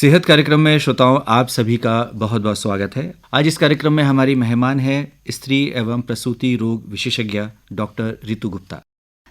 सेहत कार्यक्रम में श्रोताओं आप सभी का बहुत बहुत स्वागत है। आज इस कार्यक्रम में हमारी मेहमान है स्त्री एवं प्रसूति रोग विशेषज्ञ डॉक्टर रितु गुप्ता।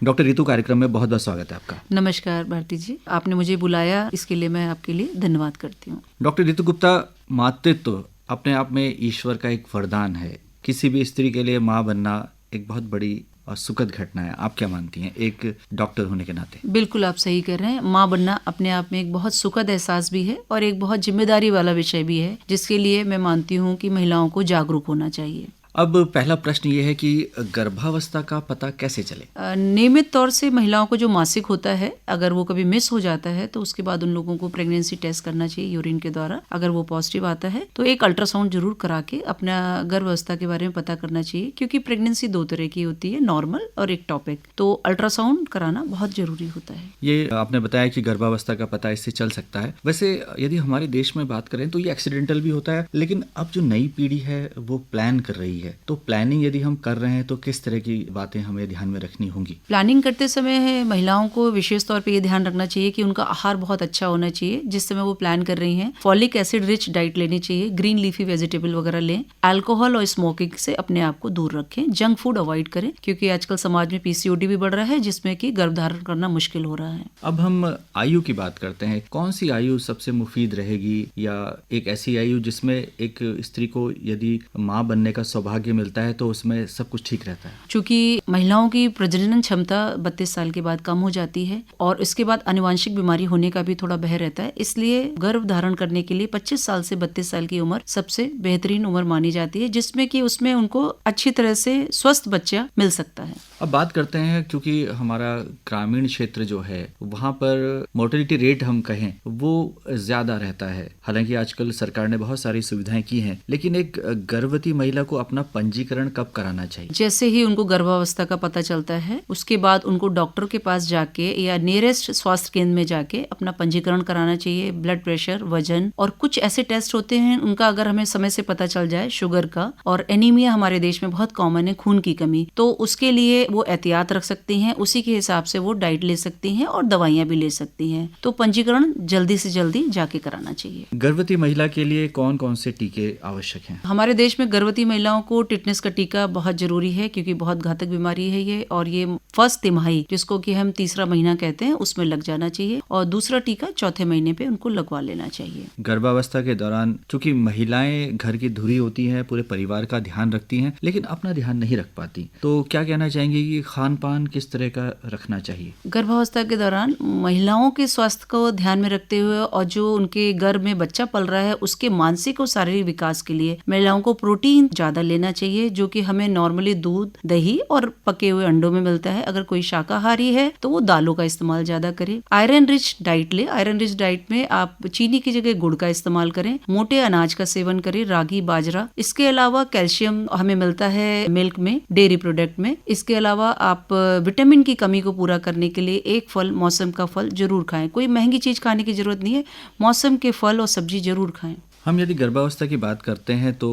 डॉक्टर रितु, कार्यक्रम में बहुत बहुत स्वागत है आपका। नमस्कार भारती जी, आपने मुझे बुलाया, इसके लिए मैं आपके लिए धन्यवाद करती हूँ। डॉक्टर रितु गुप्ता, मातृत्व अपने आप में ईश्वर का एक वरदान है। किसी भी स्त्री के लिए माँ बनना एक बहुत बड़ी और सुखद घटना है। आप क्या मानती हैं एक डॉक्टर होने के नाते? बिल्कुल आप सही कह रहे हैं। माँ बनना अपने आप में एक बहुत सुखद एहसास भी है और एक बहुत जिम्मेदारी वाला विषय भी है, जिसके लिए मैं मानती हूँ कि महिलाओं को जागरूक होना चाहिए। अब पहला प्रश्न ये है कि गर्भावस्था का पता कैसे चले? नियमित तौर से महिलाओं को जो मासिक होता है, अगर वो कभी मिस हो जाता है तो उसके बाद उन लोगों को प्रेगनेंसी टेस्ट करना चाहिए यूरिन के द्वारा। अगर वो पॉजिटिव आता है तो एक अल्ट्रासाउंड जरूर करा के अपना गर्भावस्था के बारे में पता करना चाहिए, क्योंकि प्रेगनेंसी दो तरह की होती है, नॉर्मल और एक टॉपिक। तो अल्ट्रासाउंड कराना बहुत जरूरी होता है। ये आपने बताया कि गर्भावस्था का पता इससे चल सकता है। वैसे यदि हमारे देश में बात करें तो ये एक्सीडेंटल भी होता है, लेकिन अब जो नई पीढ़ी है वो प्लान कर रही है। तो प्लानिंग यदि हम कर रहे हैं तो किस तरह की बातें हमें ध्यान में रखनी होंगी? प्लानिंग करते समय महिलाओं को विशेष तौर पे ये ध्यान रखना चाहिए कि उनका आहार बहुत अच्छा होना चाहिए। जिस समय वो प्लान कर रही हैं, फॉलिक एसिड रिच डाइट लेनी चाहिए, ग्रीन लीफी वेजिटेबल वगैरह लें, अल्कोहल और स्मोकिंग से अपने आप को दूर रखें, जंक फूड अवॉइड करें, क्योंकि आजकल समाज में पीसीओडी भी बढ़ रहा है, जिसमें कि गर्भधारण करना मुश्किल हो रहा है। अब हम आयु की बात करते हैं। कौन सी आयु सबसे मुफीद रहेगी, या एक ऐसी आयु जिसमें एक स्त्री को यदि माँ बनने का सौभाग्य मिलता है तो उसमें सब कुछ ठीक रहता है? चूंकि महिलाओं की प्रजनन क्षमता 32 साल के बाद कम हो जाती है और इसके बाद आनुवांशिक बीमारी होने का भी थोड़ा भय रहता है, इसलिए गर्भ धारण करने के लिए 25 साल से 32 साल की उम्र सबसे बेहतरीन उम्र मानी जाती है, जिसमें कि उसमें उनको अच्छी तरह से स्वस्थ बच्चा मिल सकता है। अब बात करते हैं, क्योंकि हमारा ग्रामीण क्षेत्र जो है वहाँ पर मोर्टेलिटी रेट हम कहें वो ज्यादा रहता है। हालांकि आजकल सरकार ने बहुत सारी सुविधाएं की हैं, लेकिन एक गर्भवती महिला को अपना पंजीकरण कब कराना चाहिए? जैसे ही उनको गर्भावस्था का पता चलता है, उसके बाद उनको डॉक्टर के पास जाके या नियरेस्ट स्वास्थ्य केंद्र में जाके अपना पंजीकरण कराना चाहिए। ब्लड प्रेशर, वजन और कुछ ऐसे टेस्ट होते हैं, उनका अगर हमें समय से पता चल जाए, शुगर का और एनीमिया हमारे देश में बहुत कॉमन है, खून की कमी, तो उसके लिए वो एहतियात रख सकती हैं। उसी के हिसाब से वो डाइट ले सकती हैं और दवाइयाँ भी ले सकती हैं। तो पंजीकरण जल्दी से जल्दी जाके कराना चाहिए। गर्भवती महिला के लिए कौन कौन से टीके आवश्यक हैं? हमारे देश में गर्भवती महिलाओं को टिटनेस का टीका बहुत जरूरी है, क्योंकि बहुत घातक बीमारी है ये, और ये फर्स्ट तिमाही, जिसको कि हम तीसरा महीना कहते हैं, उसमें लग जाना चाहिए, और दूसरा टीका चौथे महीने पे उनको लगवा लेना चाहिए। गर्भावस्था के दौरान चूंकि महिलाएं घर की धुरी होती हैं, पूरे परिवार का ध्यान रखती हैं, लेकिन अपना ध्यान नहीं रख पाती, तो क्या कहना चाहेंगे कि खान पान किस तरह का रखना चाहिए? गर्भावस्था के दौरान महिलाओं के स्वास्थ्य को ध्यान में रखते हुए और जो उनके गर्भ में बच्चा पल रहा है उसके मानसिक और शारीरिक विकास के लिए महिलाओं को प्रोटीन ज्यादा लेना चाहिए, जो कि हमें नॉर्मली दूध, दही और पके हुए अंडों में मिलता है। अगर कोई शाकाहारी है तो वो दालों का इस्तेमाल ज्यादा करे। आयरन रिच डाइट ले। आयरन रिच डाइट में आप चीनी की जगह गुड़ का इस्तेमाल करें। मोटे अनाज का सेवन करें, रागी, बाजरा। इसके अलावा कैल्शियम हमें मिलता है मिल्क में, डेयरी प्रोडक्ट में। इसके अलावा आप विटामिन की कमी को पूरा करने के लिए एक फल, मौसम का फल जरूर खाएं। कोई महंगी चीज खाने की जरूरत नहीं है, मौसम के फल और सब्जी जरूर खाएं। हम यदि गर्भावस्था की बात करते हैं तो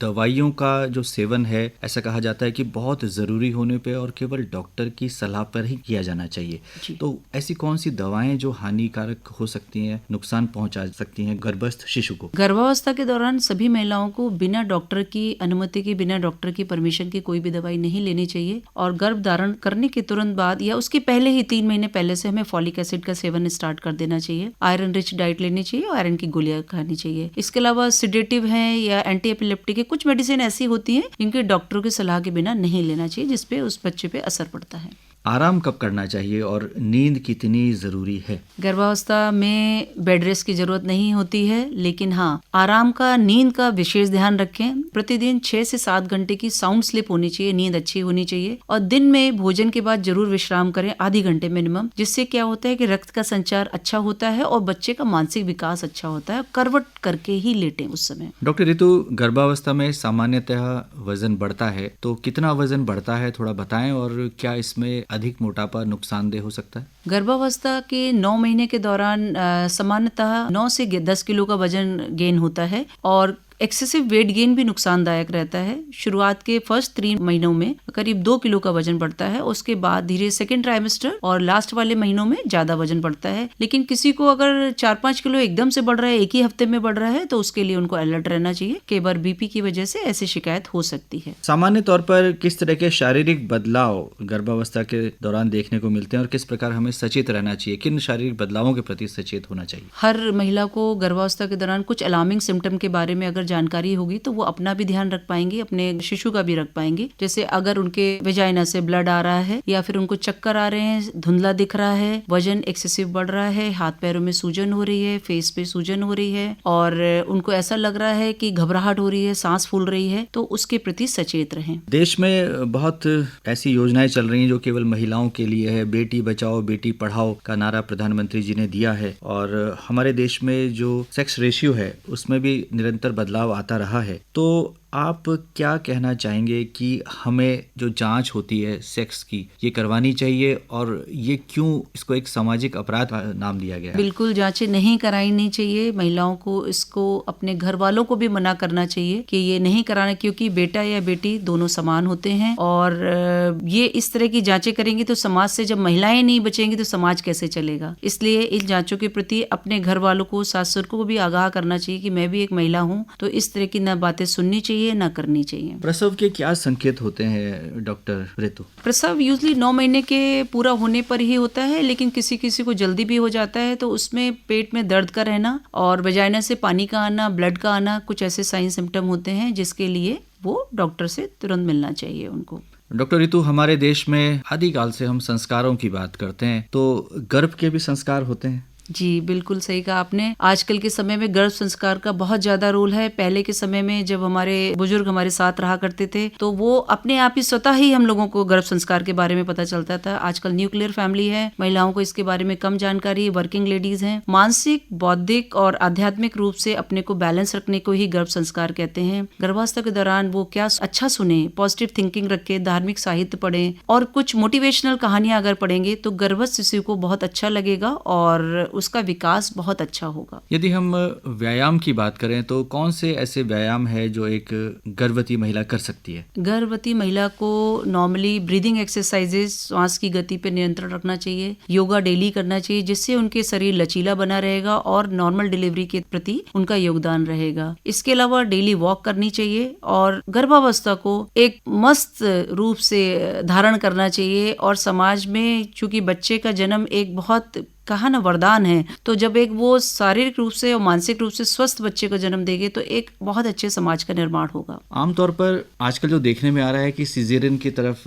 दवाइयों का जो सेवन है, ऐसा कहा जाता है कि बहुत ज़रूरी होने पे और केवल डॉक्टर की सलाह पर ही किया जाना चाहिए। तो ऐसी कौन सी दवाएं जो हानिकारक हो सकती हैं, नुकसान पहुंचा सकती हैं गर्भस्थ शिशु को? गर्भावस्था के दौरान सभी महिलाओं को बिना डॉक्टर की अनुमति के, बिना डॉक्टर की परमिशन की कोई भी दवाई नहीं लेनी चाहिए, और गर्भ धारण करने के तुरंत बाद या उसके पहले ही 3 महीने पहले से हमें फॉलिक एसिड का सेवन स्टार्ट कर देना चाहिए। आयरन रिच डाइट लेनी चाहिए और आयरन की गोलियां खानी चाहिए। इसके अलावा सिडेटिव हैं या एंटी एपिलेप्टिक है, कुछ मेडिसिन ऐसी होती हैं जिनके डॉक्टरों की सलाह के बिना नहीं लेना चाहिए, जिसपे उस बच्चे पे असर पड़ता है। आराम कब करना चाहिए और नींद कितनी जरूरी है? गर्भावस्था में बेड रेस्ट की जरूरत नहीं होती है, लेकिन हाँ, आराम का, नींद का विशेष ध्यान रखें। प्रतिदिन 6 से 7 घंटे की साउंड स्लीप होनी चाहिए, नींद अच्छी होनी चाहिए, और दिन में भोजन के बाद जरूर विश्राम करें, आधी घंटे मिनिमम, जिससे क्या होता है कि रक्त का संचार अच्छा होता है और बच्चे का मानसिक विकास अच्छा होता है। करवट करके ही लेटें उस समय। डॉक्टर रितु, गर्भावस्था में सामान्यतः वजन बढ़ता है, तो कितना वजन बढ़ता है थोड़ा बताएं, और क्या इसमें अधिक मोटापा नुकसानदेह हो सकता है? गर्भावस्था के 9 महीने के दौरान सामान्यतः 9 से 10 किलो का वजन गेन होता है, और एक्सेसिव वेट गेन भी नुकसानदायक रहता है। शुरुआत के फर्स्ट 3 महीनों में करीब 2 किलो का वजन बढ़ता है, उसके बाद धीरे सेकेंड ट्राइमेस्टर और लास्ट वाले महीनों में ज्यादा वजन बढ़ता है। लेकिन किसी को अगर 4-5 किलो एकदम से बढ़ रहा है, एक ही हफ्ते में बढ़ रहा है, तो उसके लिए उनको अलर्ट रहना चाहिए। कई बार बीपी की वजह से ऐसी शिकायत हो सकती है। सामान्य तौर पर किस तरह के शारीरिक बदलाव गर्भावस्था के दौरान देखने को मिलते हैं और किस प्रकार हमें सचेत रहना चाहिए? किन शारीरिक बदलावों के प्रति सचेत होना चाहिए? हर महिला को गर्भावस्था के दौरान कुछ अलार्मिंग सिम्टम के बारे में अगर जानकारी होगी तो वो अपना भी ध्यान रख पाएंगे, अपने शिशु का भी रख पाएंगे। जैसे अगर उनके वेजाइना से ब्लड आ रहा है या फिर उनको चक्कर आ रहे हैं, धुंधला दिख रहा है, वजन एक्सेसिव बढ़ रहा है, हाथ पैरों में सूजन हो रही है, फेस पे सूजन हो रही है और उनको ऐसा लग रहा है कि घबराहट हो रही है, सांस फूल रही है, तो उसके प्रति सचेत रहें। देश में बहुत ऐसी योजनाएं चल रही हैं जो केवल महिलाओं के लिए है। बेटी बचाओ बेटी पढ़ाओ का नारा प्रधानमंत्री जी ने दिया है और हमारे देश में जो सेक्स रेशियो है उसमें भी निरंतर बदलाव आता रहा है। तो आप क्या कहना चाहेंगे कि हमें जो जांच होती है सेक्स की ये करवानी चाहिए और ये क्यों इसको एक सामाजिक अपराध नाम दिया गया है? बिल्कुल जांचें नहीं करानी चाहिए। महिलाओं को इसको अपने घर वालों को भी मना करना चाहिए कि ये नहीं कराना, क्योंकि बेटा या बेटी दोनों समान होते हैं और ये इस तरह की जांचें करेंगी तो समाज से जब महिलाएं नहीं बचेंगी तो समाज कैसे चलेगा। इसलिए इन जांचों के प्रति अपने घर वालों को, सास ससुर को भी आगाह करना चाहिए कि मैं भी एक महिला हूँ, तो इस तरह की न बातें सुननी चाहिए ना करनी चाहिए। प्रसव के क्या संकेत होते हैं डॉक्टर ऋतु? प्रसव यूजली 9 महीने के पूरा होने पर ही होता है, लेकिन किसी किसी को जल्दी भी हो जाता है। तो उसमें पेट में दर्द का रहना और वजाइना से पानी का आना, ब्लड का आना, कुछ ऐसे साइन सिम्टम होते हैं जिसके लिए वो डॉक्टर से तुरंत मिलना चाहिए उनको। डॉक्टर ऋतु, हमारे देश में आदिकाल से हम संस्कारों की बात करते हैं, तो गर्भ के भी संस्कार होते हैं? जी बिल्कुल सही कहा आपने। आजकल के समय में गर्भ संस्कार का बहुत ज्यादा रोल है। पहले के समय में जब हमारे बुजुर्ग हमारे साथ रहा करते थे तो वो अपने आप ही स्वतः ही हम लोगों को गर्भ संस्कार के बारे में पता चलता था। आजकल न्यूक्लियर फैमिली है, महिलाओं को इसके बारे में कम जानकारी, वर्किंग लेडीज हैं। मानसिक, बौद्धिक और आध्यात्मिक रूप से अपने को बैलेंस रखने को ही गर्भ संस्कार कहते हैं। गर्भावस्था के दौरान वो क्या अच्छा सुने, पॉजिटिव थिंकिंग रखे, धार्मिक साहित्य पढ़ें और कुछ मोटिवेशनल कहानियां अगर पढ़ेंगे तो गर्भस्थ शिशु को बहुत अच्छा लगेगा और उसका विकास बहुत अच्छा होगा। यदि हम व्यायाम की बात करें तो कौन से ऐसे व्यायाम है जो एक गर्भवती महिला कर सकती है? गर्भवती महिला को नॉर्मली ब्रीदिंग एक्सरसाइजेस, श्वास की गति पर नियंत्रण रखना चाहिए, योगा डेली करना चाहिए, जिससे उनके शरीर लचीला बना रहेगा और नॉर्मल डिलीवरी के प्रति उनका योगदान रहेगा। इसके अलावा डेली वॉक करनी चाहिए और गर्भावस्था को एक मस्त रूप से धारण करना चाहिए। और समाज में चूंकि बच्चे का जन्म एक बहुत कहा ना वरदान है, तो जब एक वो शारीरिक रूप से और मानसिक रूप से स्वस्थ बच्चे को जन्म देंगे तो एक बहुत अच्छे समाज का निर्माण होगा। आमतौर पर आजकल जो देखने में आ रहा है कि सिजेरियन की तरफ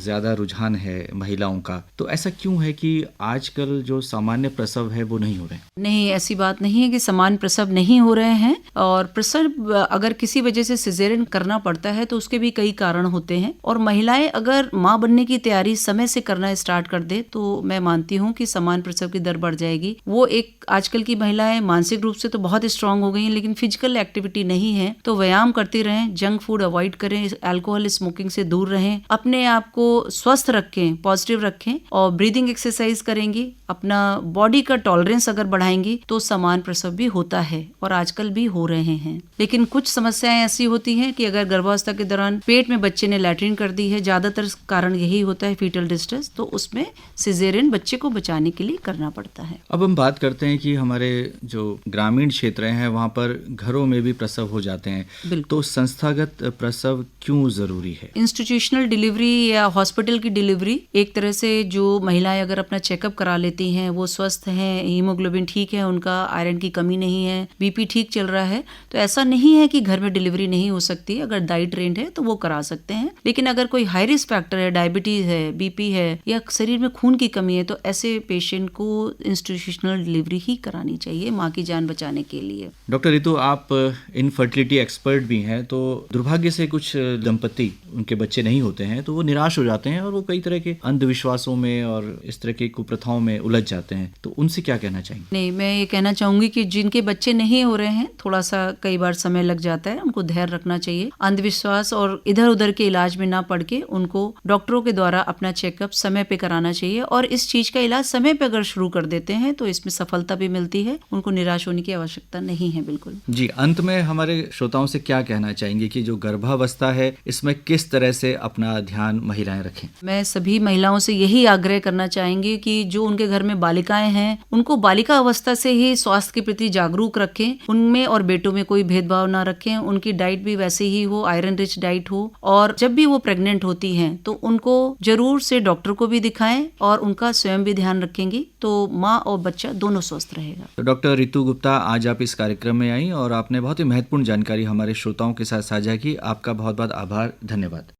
ज्यादा रुझान है महिलाओं का, तो ऐसा क्यों है कि आजकल जो सामान्य प्रसव है वो नहीं हो रहे? नहीं, ऐसी बात नहीं है कि सामान्य प्रसव नहीं हो रहे हैं। और प्रसव अगर किसी वजह से सिजेरियन करना पड़ता है तो उसके भी कई कारण होते हैं। और महिलाएं अगर माँ बनने की तैयारी समय से करना स्टार्ट कर दे तो मैं मानती हूँ कि सामान्य प्रसव की दर बढ़ जाएगी। वो एक आजकल की महिलाएं मानसिक रूप से तो बहुत स्ट्रांग हो गई हैं, लेकिन फिजिकल एक्टिविटी नहीं है, तो व्यायाम करती रहें, जंक फूड अवॉइड करें, अल्कोहल स्मोकिंग से दूर रहें, अपने आप को स्वस्थ रखें, पॉजिटिव रखें और ब्रीदिंग एक्सरसाइज करेंगी, अपना बॉडी का टॉलरेंस अगर बढ़ाएंगी तो समान प्रसव भी होता है और आजकल भी हो रहे हैं। लेकिन कुछ समस्याएं ऐसी होती हैं कि अगर गर्भावस्था के दौरान पेट में बच्चे ने लैट्रिन कर दी है, ज्यादातर कारण यही होता है फीटल डिस्ट्रेस, तो उसमें सिजेरियन बच्चे को बचाने के लिए करना पड़ता है। अब हम बात करते हैं कि हमारे जो ग्रामीण क्षेत्र हैं वहाँ पर घरों में भी प्रसव हो जाते हैं, तो संस्थागत प्रसव क्यों जरूरी है? इंस्टीट्यूशनल डिलीवरी या हॉस्पिटल की डिलीवरी एक तरह से जो महिलाएं अगर अपना चेकअप करा लेती हैं, वो स्वस्थ हैं, हीमोग्लोबिन ठीक है, उनका आयरन की कमी नहीं है, बीपी ठीक चल रहा है, तो ऐसा नहीं है कि घर में डिलीवरी नहीं हो सकती। अगर दाई ट्रेंड है तो वो करा सकते हैं। लेकिन अगर कोई हाई रिस्क फैक्टर है, डायबिटीज है, बीपी है या शरीर में खून की कमी है, तो ऐसे पेशेंट को इंस्टीट्यूशनल डिलीवरी ही करानी चाहिए माँ की जान बचाने के लिए। डॉक्टर ऋतु, आप इनफर्टिलिटी एक्सपर्ट भी हैं, तो दुर्भाग्य से कुछ दंपति उनके बच्चे नहीं होते हैं तो वो निराश हो जाते हैं और वो कई तरह के अंधविश्वासों में और इस तरह की कुप्रथाओं में उलझ जाते हैं, तो उनसे क्या कहना चाहेंगे? नहीं, मैं ये कहना चाहूंगी कि जिनके बच्चे नहीं हो रहे हैं, थोड़ा सा कई बार समय लग जाता है, उनको धैर्य रखना चाहिए। अंधविश्वास और इधर उधर के इलाज में ना पड़ के उनको डॉक्टरों के द्वारा अपना चेकअप समय पे कराना चाहिए और इस चीज का इलाज समय पे अगर शुरू कर कर देते हैं तो इसमें सफलता भी मिलती है, उनको निराश होने की आवश्यकता नहीं है बिल्कुल। जी, अंत में हमारे श्रोताओं से क्या कहना चाहेंगे कि जो गर्भावस्था है इसमें किस तरह से अपना ध्यान महिलाएं रखें? मैं सभी महिलाओं से यही आग्रह करना चाहेंगी कि जो उनके घर में बालिकाएं हैं उनको बालिका अवस्था से ही स्वास्थ्य के प्रति जागरूक रखें, उनमें और बेटों में कोई भेदभाव ना रखें, उनकी डाइट भी वैसे ही हो, आयरन रिच डाइट हो, और जब भी वो प्रेग्नेंट होती हैं तो उनको जरूर से डॉक्टर को भी दिखाएं और उनका स्वयं भी ध्यान रखेंगी तो माँ और बच्चा दोनों स्वस्थ रहेगा। तो डॉक्टर रितु गुप्ता, आज आप इस कार्यक्रम में आई और आपने बहुत ही महत्वपूर्ण जानकारी हमारे श्रोताओं के साथ साझा की। आपका बहुत बहुत आभार, धन्यवाद।